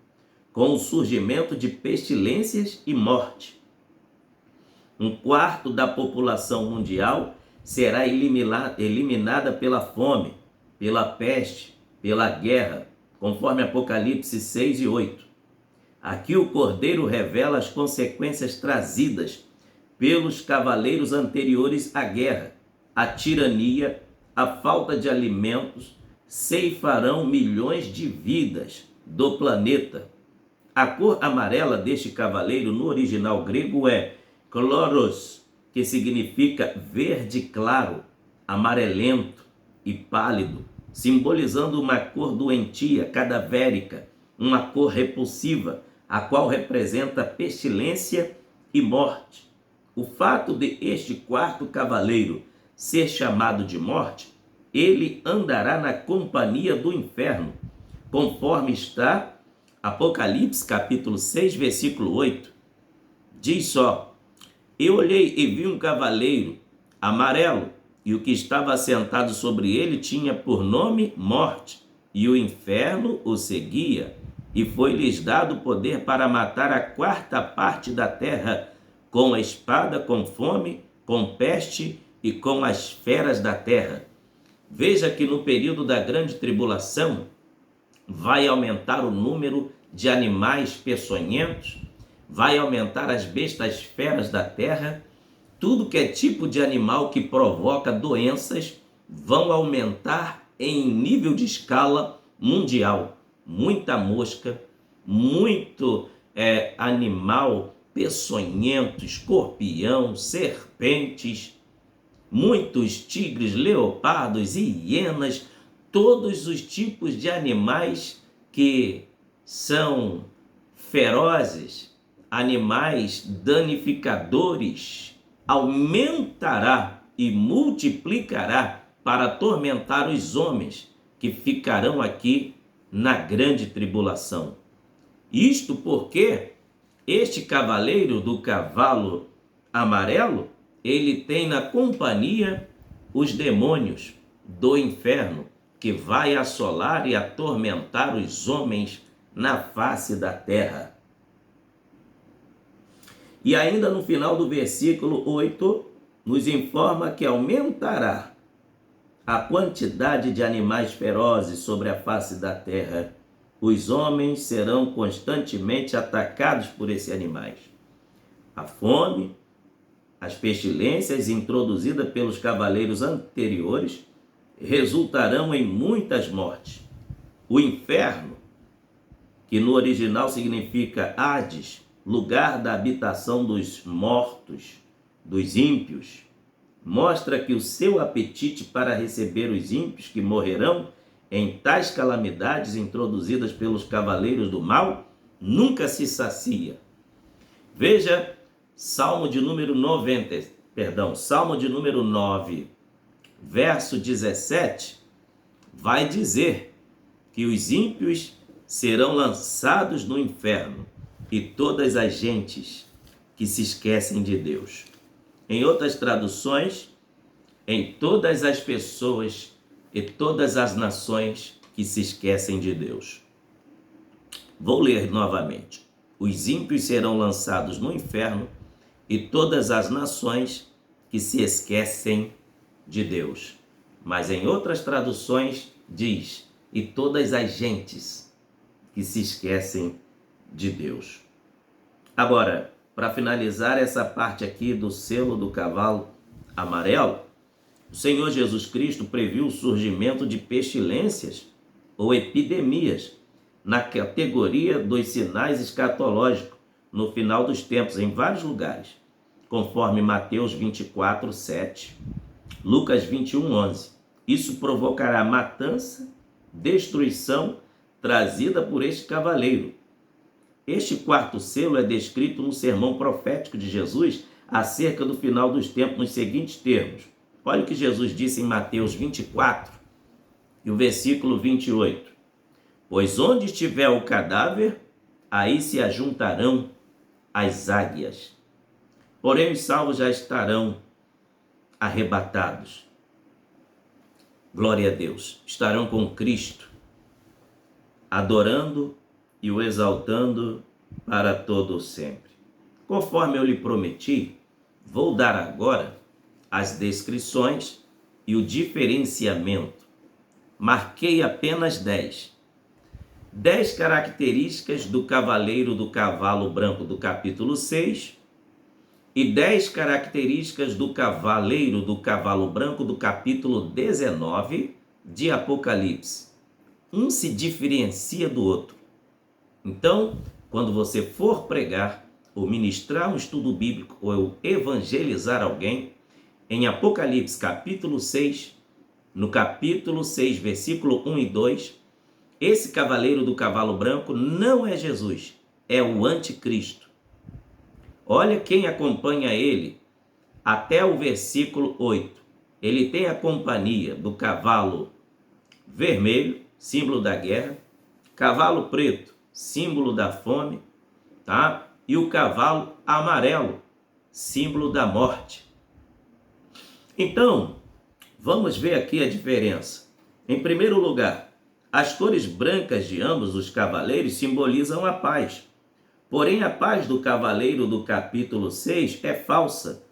com o surgimento de pestilências e morte. Um quarto da população mundial será eliminada pela fome, pela peste, pela guerra, conforme Apocalipse 6 e 8. Aqui o Cordeiro revela as consequências trazidas pelos cavaleiros anteriores à guerra. A tirania, a falta de alimentos ceifarão milhões de vidas do planeta. A cor amarela deste cavaleiro no original grego é chloros, que significa verde claro, amarelento e pálido, simbolizando uma cor doentia, cadavérica, uma cor repulsiva, a qual representa pestilência e morte. O fato de este quarto cavaleiro ser chamado de morte, ele andará na companhia do inferno, conforme está Apocalipse capítulo 6, versículo 8. Diz só: Eu olhei e vi um cavaleiro amarelo, e o que estava sentado sobre ele tinha por nome Morte, e o inferno o seguia, e foi-lhes dado poder para matar a quarta parte da terra, com a espada, com fome, com peste e com as feras da terra. Veja que no período da grande tribulação vai aumentar o número de animais peçonhentos, vai aumentar as bestas feras da terra, tudo que é tipo de animal que provoca doenças vão aumentar em nível de escala mundial. Muita mosca, muito animal peçonhento, escorpião, serpentes, muitos tigres, leopardos e hienas, todos os tipos de animais que são ferozes, animais danificadores, aumentará e multiplicará para atormentar os homens que ficarão aqui na grande tribulação. Isto porque este cavaleiro do cavalo amarelo, ele tem na companhia os demônios do inferno, que vai assolar e atormentar os homens na face da terra. E ainda no final do versículo 8, nos informa que aumentará a quantidade de animais ferozes sobre a face da terra. Os homens serão constantemente atacados por esses animais. A fome, as pestilências introduzidas pelos cavaleiros anteriores resultarão em muitas mortes. O inferno, que no original significa Hades, lugar da habitação dos mortos, dos ímpios, mostra que o seu apetite para receber os ímpios que morrerão em tais calamidades introduzidas pelos cavaleiros do mal nunca se sacia. Veja Salmo de número 9, verso 17, vai dizer que os ímpios serão lançados no inferno e todas as gentes que se esquecem de Deus. Em outras traduções, em todas as pessoas e todas as nações que se esquecem de Deus. Vou ler novamente. Os ímpios serão lançados no inferno e todas as nações que se esquecem de Deus. Mas em outras traduções diz: e todas as gentes que se esquecem de Deus. Agora, para finalizar essa parte aqui do selo do cavalo amarelo, o Senhor Jesus Cristo previu o surgimento de pestilências ou epidemias na categoria dos sinais escatológicos no final dos tempos em vários lugares, conforme Mateus 24, 7, Lucas 21, 11. Isso provocará matança, destruição trazida por este cavaleiro. Este quarto selo é descrito no sermão profético de Jesus acerca do final dos tempos nos seguintes termos. Olha o que Jesus disse em Mateus 24 e o versículo 28. Pois onde estiver o cadáver, aí se ajuntarão as águias. Porém os salvos já estarão arrebatados. Glória a Deus. Estarão com Cristo, adorando e o exaltando para todo sempre. Conforme eu lhe prometi, vou dar agora as descrições e o diferenciamento. Marquei apenas 10. 10 características do cavaleiro do cavalo branco do capítulo 6 e 10 características do cavaleiro do cavalo branco do capítulo 19 de Apocalipse. Um se diferencia do outro. Então, quando você for pregar ou ministrar um estudo bíblico ou evangelizar alguém, em Apocalipse capítulo 6, no capítulo 6, versículo 1 e 2, esse cavaleiro do cavalo branco não é Jesus, é o anticristo. Olha quem acompanha ele até o versículo 8. Ele tem a companhia do cavalo vermelho, símbolo da guerra, cavalo preto, símbolo da fome, tá? E o cavalo amarelo, símbolo da morte. Então, vamos ver aqui a diferença. Em primeiro lugar, as cores brancas de ambos os cavaleiros simbolizam a paz. Porém, a paz do cavaleiro do capítulo 6 é falsa.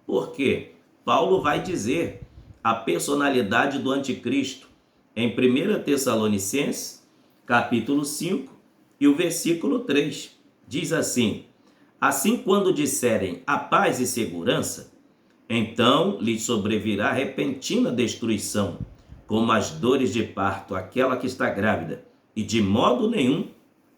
Por quê? Paulo vai dizer a personalidade do anticristo em 1 Tessalonicenses, capítulo 5, e o versículo 3. Diz assim: assim quando disserem a paz e segurança, então lhes sobrevirá repentina destruição, como as dores de parto, aquela que está grávida, e de modo nenhum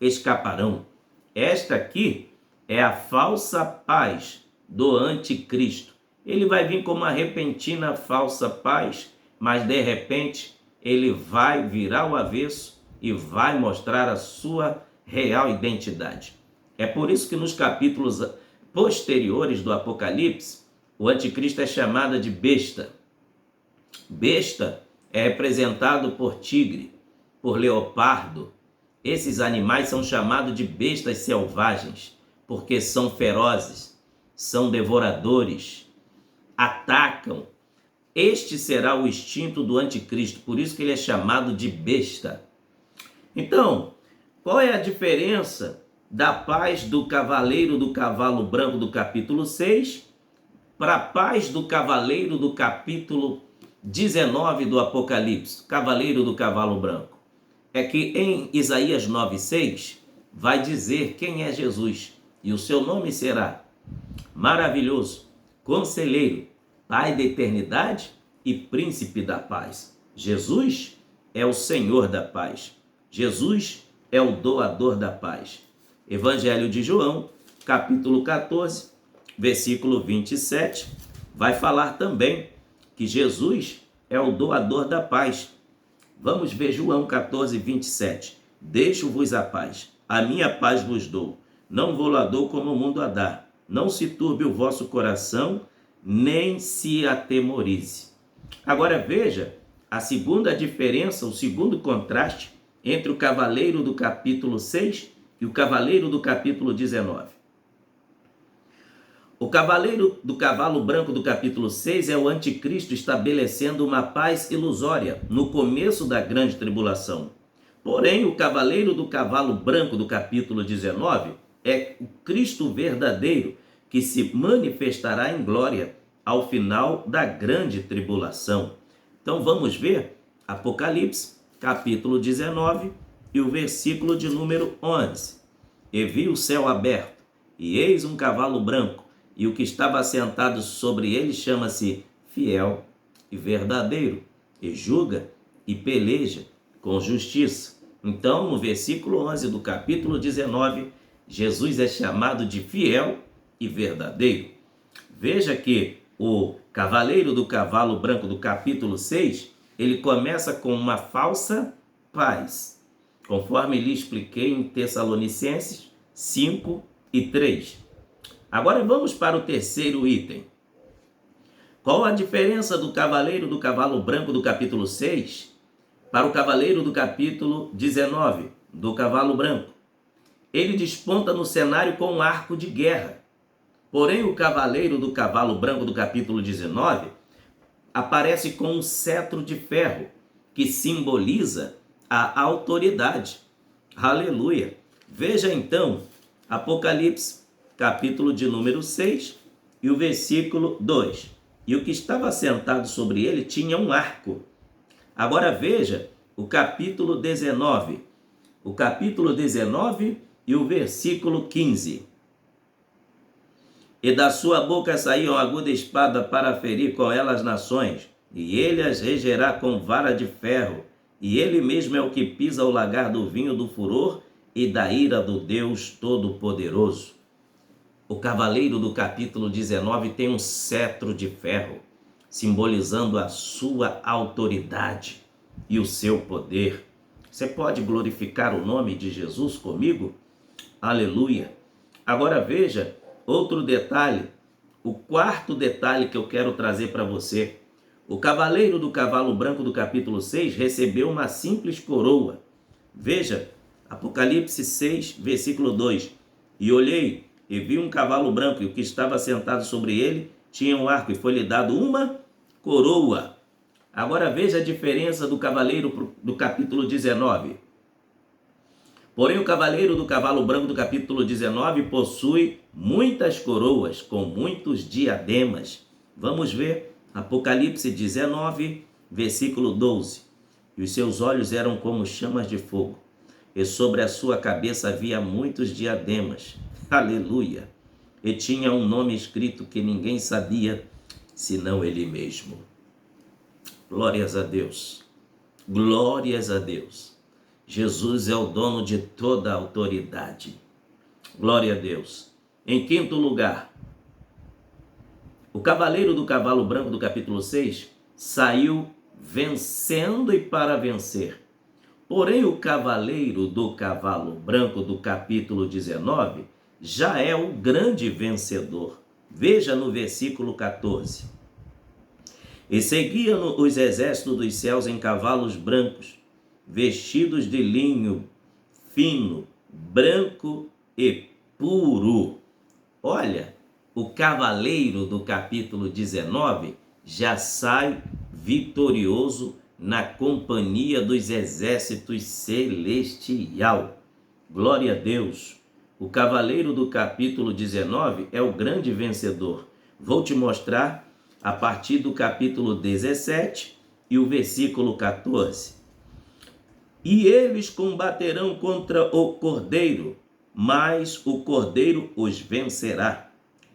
escaparão. Esta aqui é a falsa paz do anticristo. Ele vai vir como uma repentina falsa paz, mas de repente ele vai virar o avesso e vai mostrar a sua real identidade. É por isso que nos capítulos posteriores do Apocalipse, o anticristo é chamado de besta. Besta é representado por tigre, por leopardo. Esses animais são chamados de bestas selvagens, porque são ferozes, são devoradores, atacam. Este será o instinto do anticristo, por isso que ele é chamado de besta. Então, qual é a diferença da paz do cavaleiro do cavalo branco do capítulo 6 para a paz do cavaleiro do capítulo 19 do Apocalipse, cavaleiro do cavalo branco? É que em Isaías 9,6 vai dizer quem é Jesus, e o seu nome será Maravilhoso, Conselheiro, Pai da Eternidade e Príncipe da Paz. Jesus é o Senhor da paz. Jesus é o doador da paz. Evangelho de João, capítulo 14, versículo 27, vai falar também que Jesus é o doador da paz. Vamos ver João 14, 27. Deixo-vos a paz, a minha paz vos dou. Não vou-la dou como o mundo a dá. Não se turbe o vosso coração, nem se atemorize. Agora veja a segunda diferença, o segundo contraste entre o cavaleiro do capítulo 6 e o cavaleiro do capítulo 19. O cavaleiro do cavalo branco do capítulo 6 é o anticristo estabelecendo uma paz ilusória no começo da grande tribulação. Porém, o cavaleiro do cavalo branco do capítulo 19 é o Cristo verdadeiro que se manifestará em glória ao final da grande tribulação. Então vamos ver Apocalipse, capítulo 19 e o versículo de número 11. E vi o céu aberto, E eis um cavalo branco, e o que estava sentado sobre ele chama-se Fiel e Verdadeiro, e julga e peleja com justiça. Então, no versículo 11 do capítulo 19, Jesus é chamado de fiel e verdadeiro. Veja que o cavaleiro do cavalo branco do capítulo 6, ele começa com uma falsa paz, conforme lhe expliquei em Tessalonicenses 5 e 3. Agora vamos para o terceiro item. Qual a diferença do cavaleiro do cavalo branco do capítulo 6 para o cavaleiro do capítulo 19 do cavalo branco? Ele desponta no cenário com um arco de guerra. Porém, o cavaleiro do cavalo branco do capítulo 19 aparece com um cetro de ferro, que simboliza a autoridade. Aleluia! Veja então Apocalipse, capítulo de número 6 e o versículo 2. E o que estava sentado sobre ele tinha um arco. Agora veja o capítulo 19. O capítulo 19 e o versículo 15. E da sua boca saiu uma aguda espada para ferir com ela as nações, e ele as regerá com vara de ferro, e ele mesmo é o que pisa o lagar do vinho do furor e da ira do Deus Todo-Poderoso. O cavaleiro do capítulo 19 tem um cetro de ferro, simbolizando a sua autoridade e o seu poder. Você pode glorificar o nome de Jesus comigo? Aleluia! Agora veja outro detalhe, o quarto detalhe que eu quero trazer para você. O cavaleiro do cavalo branco do capítulo 6 recebeu uma simples coroa. Veja, Apocalipse 6, versículo 2. E olhei, e vi um cavalo branco, e o que estava sentado sobre ele tinha um arco, e foi-lhe dado uma coroa. Agora veja a diferença do cavaleiro do capítulo 19. Porém, o cavaleiro do cavalo branco do capítulo 19 possui muitas coroas com muitos diademas. Vamos ver Apocalipse 19, versículo 12. E os seus olhos eram como chamas de fogo, e sobre a sua cabeça havia muitos diademas. Aleluia! E tinha um nome escrito que ninguém sabia, senão ele mesmo. Glórias a Deus! Glórias a Deus! Jesus é o dono de toda a autoridade. Glória a Deus. Em quinto lugar, o cavaleiro do cavalo branco do capítulo 6 saiu vencendo e para vencer. Porém, o cavaleiro do cavalo branco do capítulo 19 já é o grande vencedor. Veja no versículo 14. E seguiam os exércitos dos céus em cavalos brancos, vestidos de linho fino, branco e puro. Olha, o cavaleiro do capítulo 19 já sai vitorioso na companhia dos exércitos celestial. Glória a Deus! O cavaleiro do capítulo 19 é o grande vencedor. Vou te mostrar a partir do capítulo 17 e o versículo 14. E eles combaterão contra o Cordeiro, mas o Cordeiro os vencerá,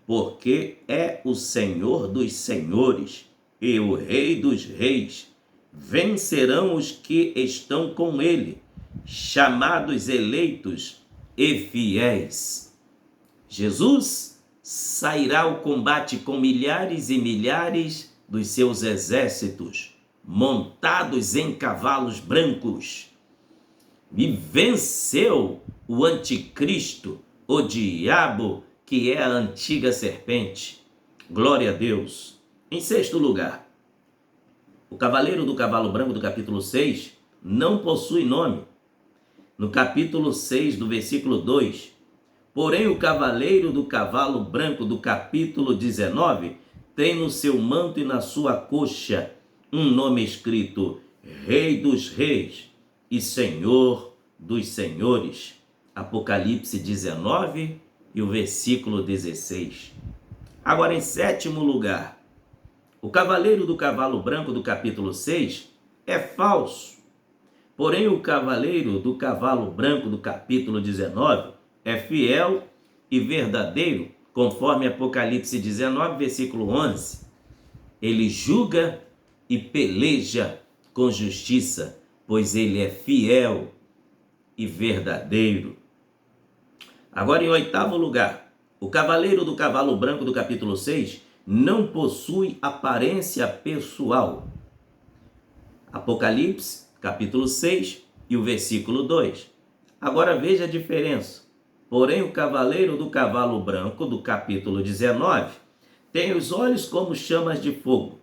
porque é o Senhor dos senhores e o Rei dos reis. Vencerão os que estão com ele, chamados eleitos e fiéis. Jesus sairá ao combate com milhares e milhares dos seus exércitos, montados em cavalos brancos. E venceu o anticristo, o diabo, que é a antiga serpente. Glória a Deus. Em sexto lugar, o cavaleiro do cavalo branco do capítulo 6 não possui nome. No capítulo 6, do versículo 2, porém o cavaleiro do cavalo branco do capítulo 19 tem no seu manto e na sua coxa um nome escrito: Rei dos reis e Senhor dos senhores. Apocalipse 19 e o versículo 16. Agora, em sétimo lugar, o cavaleiro do cavalo branco do capítulo 6 é falso. Porém, o cavaleiro do cavalo branco do capítulo 19 é fiel e verdadeiro, conforme Apocalipse 19, versículo 11. Ele julga e peleja com justiça, pois ele é fiel e verdadeiro. Agora, em oitavo lugar, o cavaleiro do cavalo branco do capítulo 6 não possui aparência pessoal. Apocalipse, capítulo 6 e o versículo 2. Agora veja a diferença. Porém, o cavaleiro do cavalo branco do capítulo 19 tem os olhos como chamas de fogo.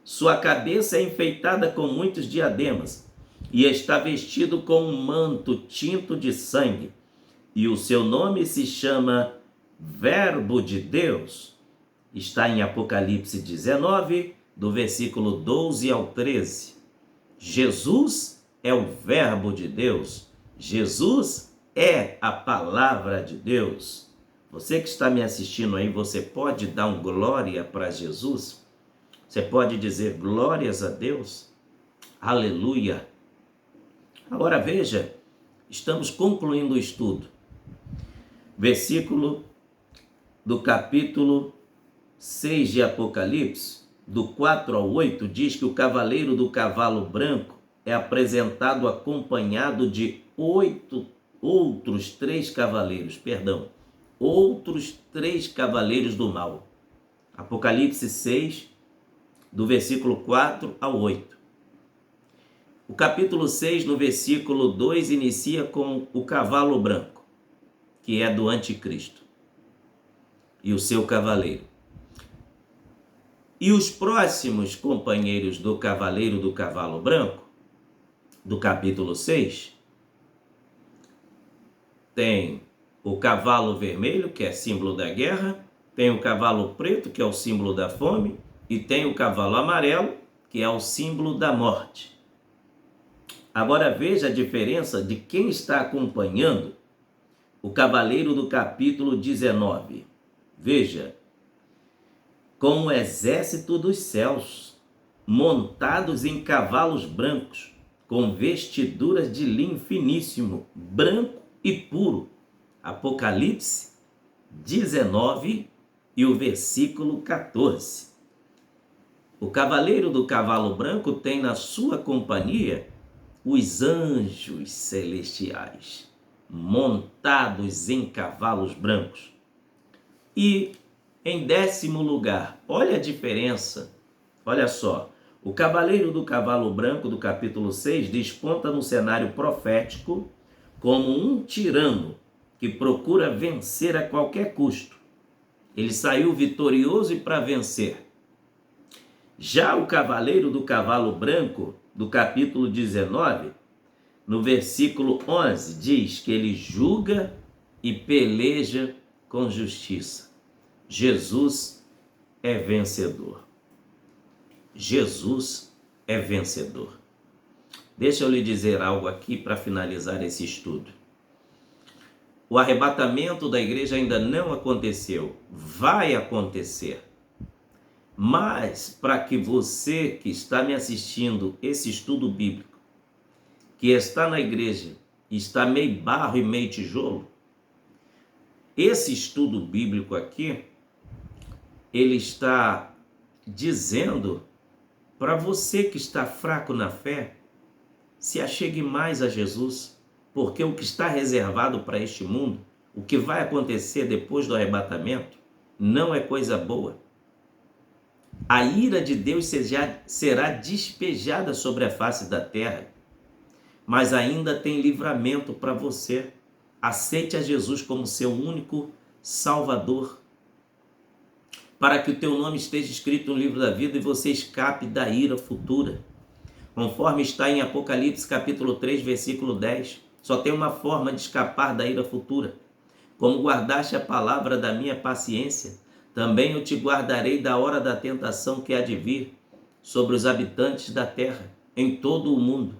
Sua cabeça é enfeitada com muitos diademas e está vestido com um manto tinto de sangue. E o seu nome se chama Verbo de Deus. Está em Apocalipse 19, do versículo 12 ao 13. Jesus é o Verbo de Deus. Jesus é a palavra de Deus. Você que está me assistindo aí, você pode dar um glória para Jesus? Você pode dizer glórias a Deus? Aleluia! Agora veja, estamos concluindo o estudo. Versículo do capítulo 6 de Apocalipse, do 4 ao 8, diz que o cavaleiro do cavalo branco é apresentado acompanhado de outros três cavaleiros do mal. Apocalipse 6, do versículo 4 ao 8. O capítulo 6, no versículo 2, inicia com o cavalo branco, que é do anticristo, e o seu cavaleiro. E os próximos companheiros do cavaleiro do cavalo branco, do capítulo 6, tem o cavalo vermelho, que é símbolo da guerra, tem o cavalo preto, que é o símbolo da fome, e tem o cavalo amarelo, que é o símbolo da morte. Agora veja a diferença de quem está acompanhando o cavaleiro do capítulo 19. Veja, com o exército dos céus, montados em cavalos brancos, com vestiduras de linho finíssimo, branco e puro. Apocalipse 19 e o versículo 14. O cavaleiro do cavalo branco tem na sua companhia os anjos celestiais, montados em cavalos brancos. E em 10º lugar, olha a diferença, olha só, o cavaleiro do cavalo branco do capítulo 6 desponta no cenário profético como um tirano que procura vencer a qualquer custo. Ele saiu vitorioso e para vencer. Já o cavaleiro do cavalo branco do capítulo 19, no versículo 11, diz que ele julga e peleja com justiça. Jesus é vencedor. Jesus é vencedor. Deixa eu lhe dizer algo aqui para finalizar esse estudo. O arrebatamento da igreja ainda não aconteceu, vai acontecer. Mas para que você que está me assistindo esse estudo bíblico, que está na igreja, está meio barro e meio tijolo, esse estudo bíblico aqui, ele está dizendo para você que está fraco na fé, se achegue mais a Jesus, porque o que está reservado para este mundo, o que vai acontecer depois do arrebatamento, não é coisa boa. A ira de Deus será despejada sobre a face da terra, mas ainda tem livramento para você. Aceite a Jesus como seu único Salvador, para que o teu nome esteja escrito no livro da vida e você escape da ira futura. Conforme está em Apocalipse capítulo 3, versículo 10, só tem uma forma de escapar da ira futura. Como guardaste a palavra da minha paciência, também eu te guardarei da hora da tentação que há de vir sobre os habitantes da terra, em todo o mundo.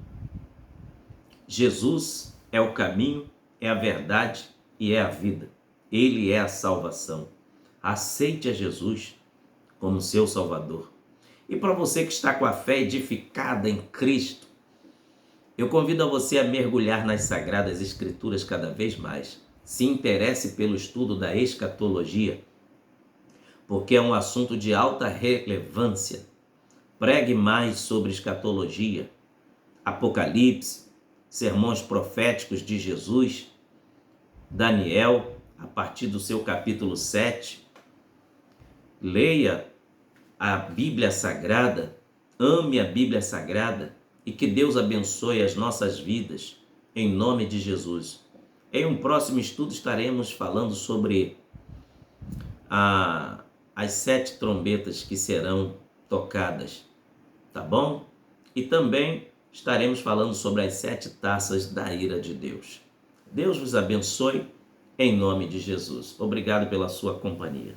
Jesus é o caminho, é a verdade e é a vida. Ele é a salvação. Aceite a Jesus como seu Salvador. E para você que está com a fé edificada em Cristo, eu convido a você a mergulhar nas Sagradas Escrituras cada vez mais. se interesse pelo estudo da escatologia, porque é um assunto de alta relevância. Pregue mais sobre escatologia, Apocalipse, sermões proféticos de Jesus, Daniel, a partir do seu capítulo 7. Leia a Bíblia Sagrada, ame a Bíblia Sagrada e que Deus abençoe as nossas vidas, em nome de Jesus. Em um próximo estudo estaremos falando sobre as 7 trombetas que serão tocadas, tá bom? E também estaremos falando sobre as 7 taças da ira de Deus. Deus vos abençoe, em nome de Jesus. Obrigado pela sua companhia.